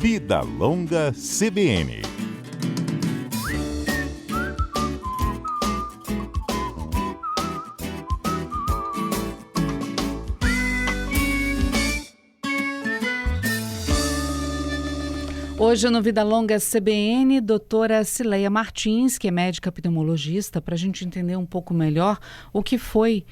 Vida Longa CBN. Hoje no Vida Longa CBN, doutora Cileia Martins, que é médica pneumologista, para a gente entender um pouco melhor o que foi,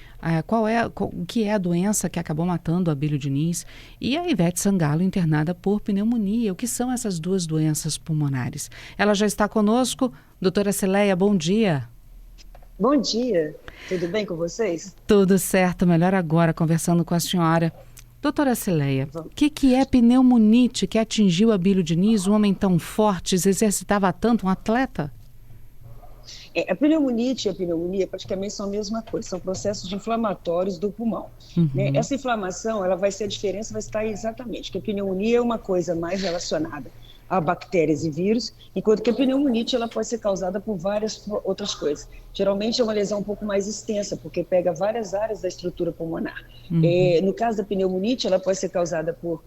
o que é a doença que acabou matando a Abílio Diniz, e a Ivete Sangalo, internada por pneumonia. O que são essas duas doenças pulmonares? Ela já está conosco. Doutora Cileia, bom dia. Bom dia, tudo bem com vocês? Tudo certo, melhor agora, conversando com a senhora. Doutora Cileia, o que é pneumonite que atingiu Abílio Diniz, um homem tão forte, se exercitava tanto, um atleta? A pneumonite e a pneumonia praticamente são a mesma coisa, são processos inflamatórios do pulmão. Né? Essa inflamação, a diferença vai estar exatamente, que a pneumonia é uma coisa mais relacionada a bactérias e vírus, enquanto que a pneumonite ela pode ser causada por várias outras coisas. Geralmente é uma lesão um pouco mais extensa, porque pega várias áreas da estrutura pulmonar. No caso da pneumonite, ela pode ser causada por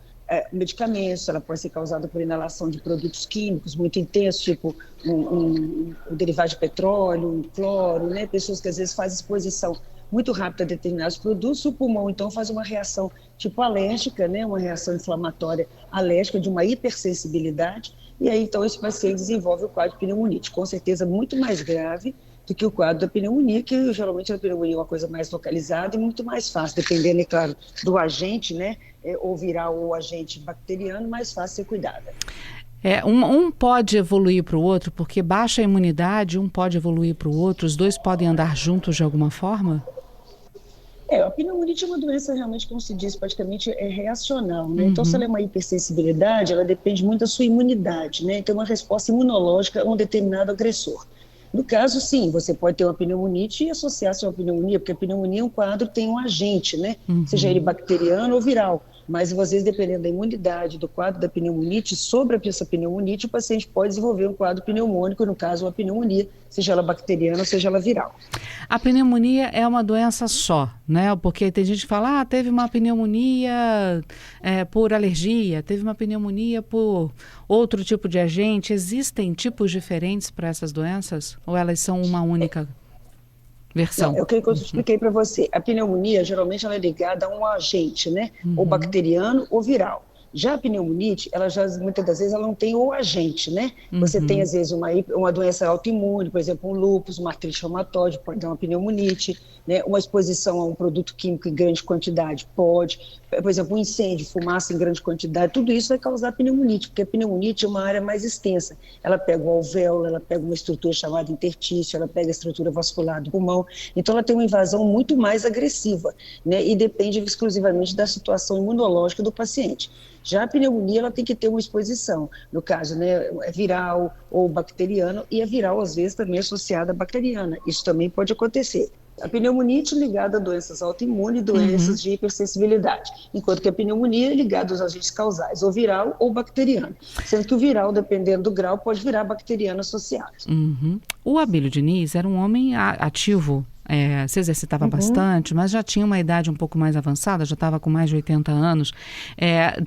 medicamentos, ela pode ser causada por inalação de produtos químicos muito intensos, tipo um derivado de petróleo, um cloro, né? Pessoas que às vezes fazem exposição muito rápida a determinados produtos, o pulmão então faz uma reação tipo alérgica, né? Uma reação inflamatória alérgica de uma hipersensibilidade, e aí então esse paciente desenvolve o quadro de pneumonite, com certeza muito mais grave do que o quadro da pneumonia, que geralmente a pneumonia é uma coisa mais localizada e muito mais fácil, dependendo, é claro, do agente, né? Ou viral ou agente bacteriano, mais fácil ser cuidada. Um pode evoluir para o outro, porque baixa a imunidade, um pode evoluir para o outro, os dois podem andar juntos de alguma forma? A pneumonite é uma doença realmente, como se diz, praticamente reacional, né? Então, se ela é uma hipersensibilidade, ela depende muito da sua imunidade, né? Então, uma resposta imunológica a um determinado agressor. No caso, sim, você pode ter uma pneumonite e associar-se a uma pneumonia, porque a pneumonia, um quadro, tem um agente, né? Seja ele bacteriano ou viral. Mas, às vezes, dependendo da imunidade, do quadro da pneumonite, sobre essa pneumonite, o paciente pode desenvolver um quadro pneumônico, no caso, uma pneumonia, seja ela bacteriana ou seja ela viral. A pneumonia é uma doença só, né? Porque tem gente que fala, teve uma pneumonia por alergia, teve uma pneumonia por outro tipo de agente. Existem tipos diferentes para essas doenças? Ou elas são uma única versão? É o que eu expliquei para você. A pneumonia, geralmente, ela é ligada a um agente, né? Ou bacteriano ou viral. Já a pneumonite, ela já, muitas das vezes, ela não tem o agente, né? Você tem, às vezes, uma doença autoimune, por exemplo, um lúpus, uma artrite reumatoide, pode dar uma pneumonite, né? Uma exposição a um produto químico em grande quantidade pode, por exemplo, um incêndio, fumaça em grande quantidade, tudo isso vai causar pneumonite, porque a pneumonite é uma área mais extensa. Ela pega o alvéolo, ela pega uma estrutura chamada intertício, ela pega a estrutura vascular do pulmão, então ela tem uma invasão muito mais agressiva, né? E depende exclusivamente da situação imunológica do paciente. Já a pneumonia, ela tem que ter uma exposição, no caso, né, é viral ou bacteriano, e a viral, às vezes, também é associada à bacteriana. Isso também pode acontecer. A pneumonite ligada a doenças autoimunes e doenças de hipersensibilidade, enquanto que a pneumonia é ligada aos agentes causais, ou viral ou bacteriano, sendo que o viral, dependendo do grau, pode virar bacteriano associado. O Abílio Diniz era um homem ativo, se exercitava bastante, mas já tinha uma idade um pouco mais avançada, já estava com mais de 80 anos.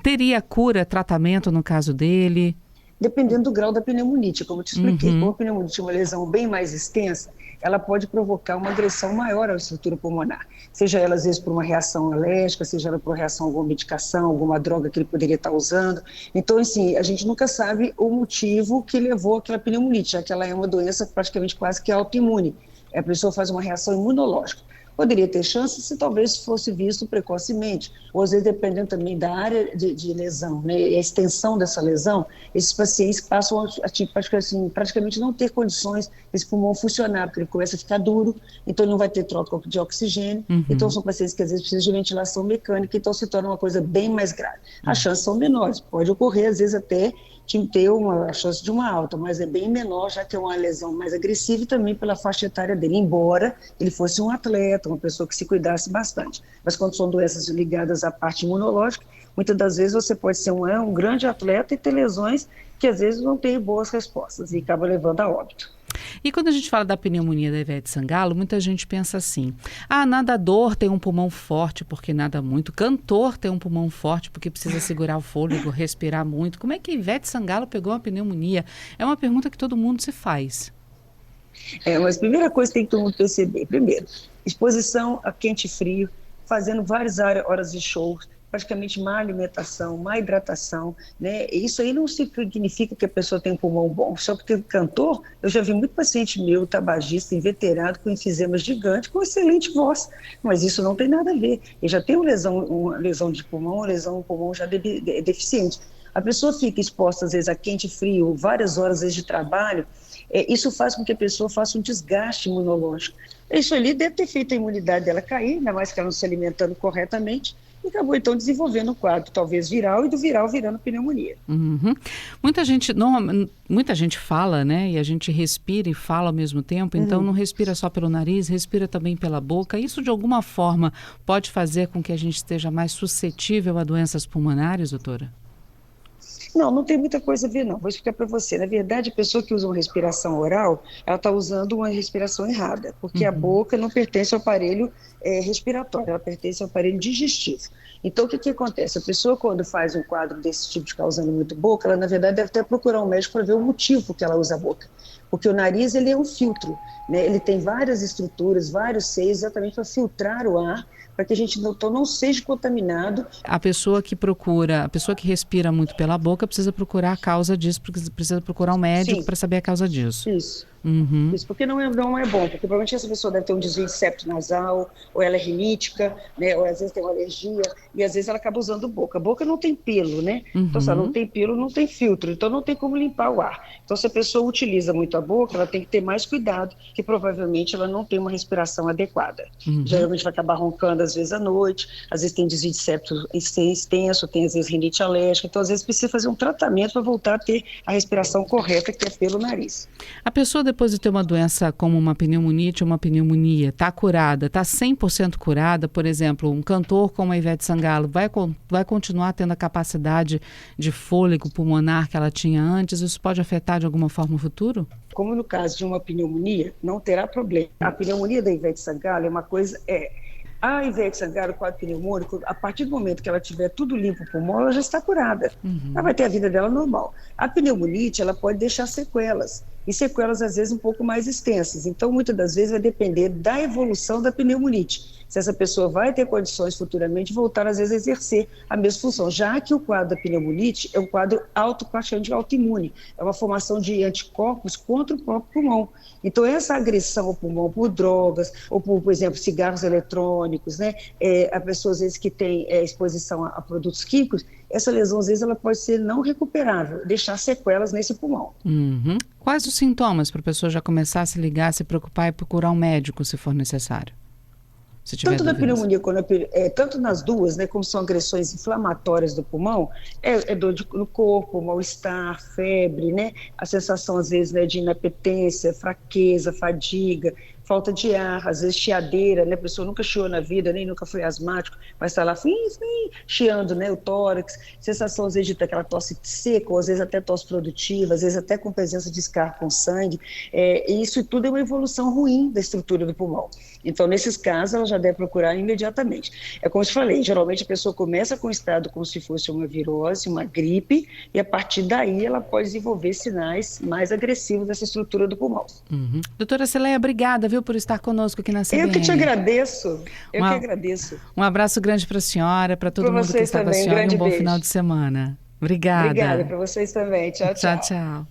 Teria cura, tratamento no caso dele? Dependendo do grau da pneumonite, como eu te expliquei. Como a pneumonite é uma lesão bem mais extensa, ela pode provocar uma agressão maior à estrutura pulmonar. Seja ela, às vezes, por uma reação alérgica, seja ela por reação a alguma medicação, alguma droga que ele poderia estar usando. Então, assim, a gente nunca sabe o motivo que levou àquela pneumonite, já que ela é uma doença praticamente quase que autoimune. A pessoa faz uma reação imunológica. Poderia ter chance se talvez fosse visto precocemente, ou às vezes dependendo também da área de lesão, né, e a extensão dessa lesão, esses pacientes passam a praticamente não ter condições desse pulmão funcionar, porque ele começa a ficar duro, então ele não vai ter troca de oxigênio, então são pacientes que às vezes precisam de ventilação mecânica, então se torna uma coisa bem mais grave. As chances são menores, pode ocorrer às vezes até de ter a chance de uma alta, mas é bem menor, já que é uma lesão mais agressiva e também pela faixa etária dele, embora ele fosse um atleta, uma pessoa que se cuidasse bastante. Mas quando são doenças ligadas à parte imunológica, muitas das vezes você pode ser um grande atleta e ter lesões que às vezes não têm boas respostas e acaba levando a óbito. E quando a gente fala da pneumonia da Ivete Sangalo, muita gente pensa assim, nadador tem um pulmão forte porque nada muito, cantor tem um pulmão forte porque precisa segurar o fôlego, respirar muito. Como é que a Ivete Sangalo pegou uma pneumonia? É uma pergunta que todo mundo se faz. Mas a primeira coisa que tem que todo mundo perceber, primeiro, exposição a quente e frio, fazendo várias horas de show, praticamente má alimentação, má hidratação, né? Isso aí não significa que a pessoa tem um pulmão bom, só porque o cantor, eu já vi muito paciente meu, tabagista, inveterado, com enfisema gigante, com excelente voz, mas isso não tem nada a ver. Ele já tem uma lesão de pulmão, uma lesão no pulmão já deficiente. A pessoa fica exposta, às vezes, a quente e frio, várias horas, às vezes, de trabalho, isso faz com que a pessoa faça um desgaste imunológico. Isso ali deve ter feito a imunidade dela cair, ainda mais que ela não se alimentando corretamente, e acabou, então, desenvolvendo um quadro, talvez viral, e do viral virando pneumonia. Uhum. Muita gente fala, né? E a gente respira e fala ao mesmo tempo, então não respira só pelo nariz, respira também pela boca. Isso, de alguma forma, pode fazer com que a gente esteja mais suscetível a doenças pulmonares, doutora? Não tem muita coisa a ver, não. Vou explicar para você. Na verdade, a pessoa que usa uma respiração oral, ela está usando uma respiração errada, porque a boca não pertence ao aparelho respiratório, ela pertence ao aparelho digestivo. Então, o que acontece? A pessoa, quando faz um quadro desse tipo de causando muito boca, ela, na verdade, deve até procurar um médico para ver o motivo que ela usa a boca. Porque o nariz, ele é um filtro, né? Ele tem várias estruturas, vários seios, exatamente para filtrar o ar, para que a gente não seja contaminado. A pessoa que respira muito pela boca precisa procurar a causa disso, precisa procurar um médico para saber a causa disso. Isso. Uhum. Isso, porque não é bom, porque provavelmente essa pessoa deve ter um desvio de septo nasal, ou ela é rinítica, né, ou às vezes tem uma alergia, e às vezes ela acaba usando boca. A boca não tem pelo, né? Então, se ela não tem pelo, não tem filtro, então não tem como limpar o ar. Então, se a pessoa utiliza muito a boca, ela tem que ter mais cuidado, que provavelmente ela não tem uma respiração adequada. Geralmente vai acabar roncando às vezes à noite, às vezes tem desvio de septo extenso, tem às vezes rinite alérgica, então às vezes precisa fazer um tratamento para voltar a ter a respiração correta, que é pelo nariz. A pessoa, depois de ter uma doença como uma pneumonite ou uma pneumonia, está curada, está 100% curada, por exemplo, um cantor como a Ivete Sangalo vai continuar tendo a capacidade de fôlego pulmonar que ela tinha antes? Isso pode afetar de alguma forma o futuro? Como no caso de uma pneumonia, não terá problema. A pneumonia da Ivete Sangalo é uma coisa... A Ivete Sangalo, quadro pneumônico, a partir do momento que ela tiver tudo limpo o pulmão, ela já está curada. Ela vai ter a vida dela normal. A pneumonite, ela pode deixar sequelas, e sequelas às vezes um pouco mais extensas. Então, muitas das vezes vai depender da evolução da pneumonite. Se essa pessoa vai ter condições futuramente de voltar, às vezes, a exercer a mesma função, já que o quadro da pneumonite é um quadro praticamente autoimune, é uma formação de anticorpos contra o próprio pulmão. Então, essa agressão ao pulmão por drogas, ou por exemplo, cigarros eletrônicos, né? A pessoa, às vezes, que tem exposição a produtos químicos, essa lesão, às vezes, ela pode ser não recuperável, deixar sequelas nesse pulmão. Quais os sintomas para a pessoa já começar a se ligar, se preocupar e procurar um médico, se for necessário? Tanto na pneumonia, tanto nas duas, né, como são agressões inflamatórias do pulmão, dor no corpo, mal-estar, febre, né, a sensação, às vezes, né, de inapetência, fraqueza, fadiga, falta de ar, às vezes chiadeira, né? A pessoa nunca chiou na vida, nem nunca foi asmático, mas está lá chiando, né? O tórax, sensação às vezes de ter aquela tosse seca, ou às vezes até tosse produtiva, às vezes até com presença de escarro com sangue. E isso tudo é uma evolução ruim da estrutura do pulmão. Então, nesses casos, ela já deve procurar imediatamente. É como eu te falei, geralmente a pessoa começa com um estado como se fosse uma virose, uma gripe, e a partir daí ela pode desenvolver sinais mais agressivos dessa estrutura do pulmão. Doutora Cileia, obrigada, viu, por estar conosco aqui na CBN. Eu que te agradeço. Que agradeço. Um abraço grande para a senhora, para todo mundo que está com a senhora, e um bom final de semana. Obrigada. Obrigada para vocês também. Tchau, tchau. Tchau, tchau.